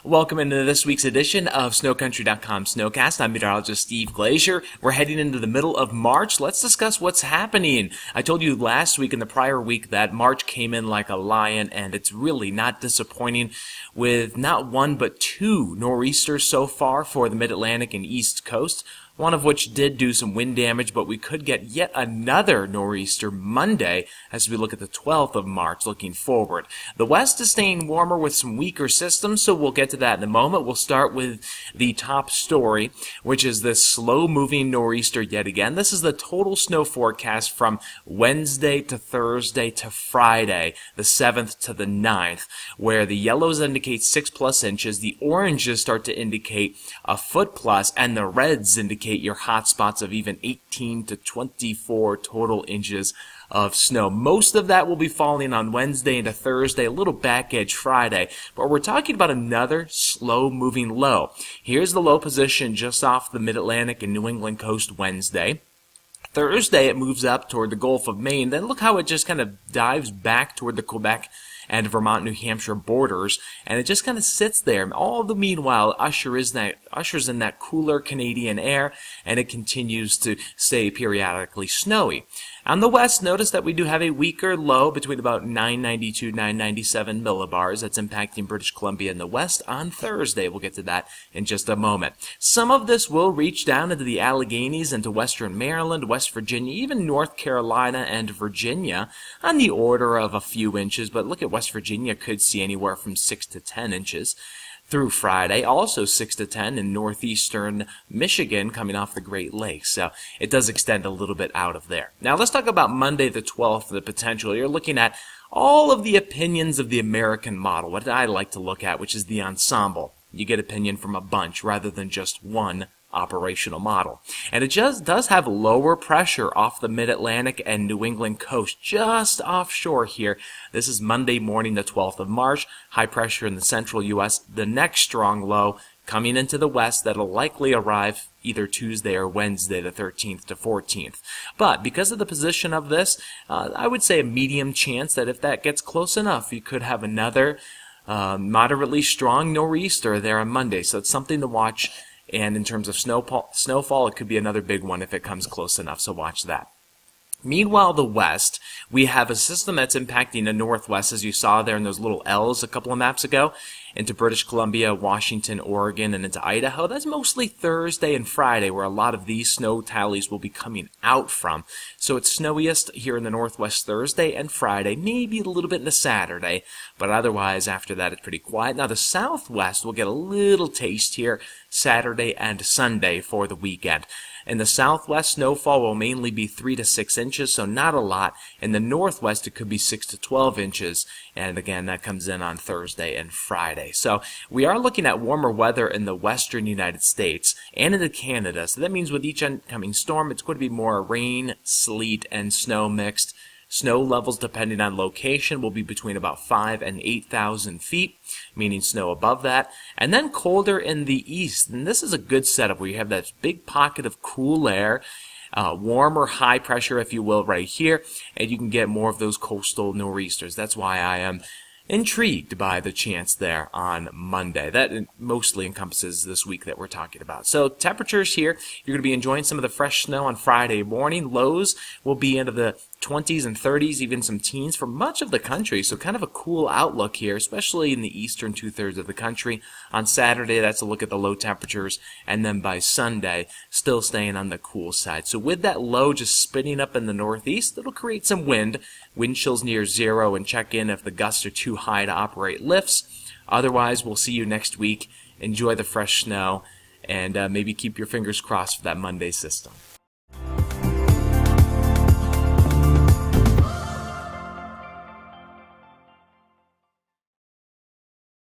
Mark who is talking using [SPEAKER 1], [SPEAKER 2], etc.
[SPEAKER 1] Welcome into this week's edition of SnoCountry.com SnoCast. I'm Meteorologist Steve Glazier. We're heading into the middle of March. Let's discuss what's happening. I told you last week and the prior week that March came in like a lion, and it's really not disappointing with not one but two nor'easters so far for the Mid-Atlantic and East Coast. One of which did do some wind damage, but we could get yet another nor'easter Monday as we look at the 12th of March looking forward. The west is staying warmer with some weaker systems, so we'll get to that in a moment. We'll start with the top story, which is this slow-moving nor'easter yet again. This is the total snow forecast from Wednesday to Thursday to Friday, the 7th to the 9th, where the yellows indicate 6+ inches, the oranges start to indicate a foot plus, and the reds indicate your hot spots of even 18 to 24 total inches of snow. Most of that will be falling on Wednesday into Thursday, a little back edge Friday, but we're talking about another slow-moving low. Here's the low position just off the Mid-Atlantic and New England coast Wednesday. Thursday, it moves up toward the Gulf of Maine. Then look how it just kind of dives back toward the Quebec and Vermont, New Hampshire borders, and it just kind of sits there. All the meanwhile, ushers in that cooler Canadian air, and it continues to stay periodically snowy. On the west, notice that we do have a weaker low between about 992, 997 millibars. That's impacting British Columbia in the west on Thursday. We'll get to that in just a moment. Some of this will reach down into the Alleghenies, into western Maryland, West Virginia, even North Carolina and Virginia on the order of a few inches. But look at West Virginia, could see anywhere from 6 to 10 inches. Through Friday, also 6 to 10 in northeastern Michigan coming off the Great Lakes. So it does extend a little bit out of there. Now let's talk about Monday the 12th, the potential. You're looking at all of the opinions of the American model, what I like to look at, which is the ensemble. You get opinion from a bunch rather than just one operational model. And it just does have lower pressure off the Mid-Atlantic and New England coast, just offshore here. This is Monday morning, the 12th of March. High pressure in the central U.S. The next strong low coming into the west that'll likely arrive either Tuesday or Wednesday, the 13th to 14th. But because of the position of this, I would say a medium chance that if that gets close enough, you could have another moderately strong nor'easter there on Monday. So it's something to watch. And in terms of snowfall, it could be another big one if it comes close enough, so watch that. Meanwhile, the west, we have a system that's impacting the northwest, as you saw there in those little L's a couple of maps ago, into British Columbia, Washington, Oregon, and into Idaho. That's mostly Thursday and Friday, where a lot of these snow tallies will be coming out from. So it's snowiest here in the northwest Thursday and Friday, maybe a little bit into Saturday, but otherwise after that it's pretty quiet. Now the southwest will get a little taste here Saturday and Sunday for the weekend. In the southwest, snowfall will mainly be 3 to 6 inches, so not a lot. In the northwest, it could be 6 to 12 inches, and again, that comes in on Thursday and Friday. So we are looking at warmer weather in the western United States and into Canada, so that means with each incoming storm, it's going to be more rain, sleet, and snow mixed. Snow levels, depending on location, will be between about 5,000 and 8,000 feet, meaning snow above that. And then colder in the east. And this is a good setup where you have that big pocket of cool air, warmer high pressure, if you will, right here. And you can get more of those coastal nor'easters. That's why I am intrigued by the chance there on Monday. That mostly encompasses this week that we're talking about. So temperatures here, you're going to be enjoying some of the fresh snow on Friday morning. Lows will be into the 20s and 30s, even some teens for much of the country. So kind of a cool outlook here, especially in the eastern two-thirds of the country. On Saturday, that's a look at the low temperatures. And then by Sunday, still staying on the cool side. So with that low just spinning up in the northeast, it'll create some wind. Wind chills near zero, and check in if the gusts are too high to operate lifts. Otherwise, we'll see you next week. Enjoy the fresh snow, and maybe keep your fingers crossed for that Monday system.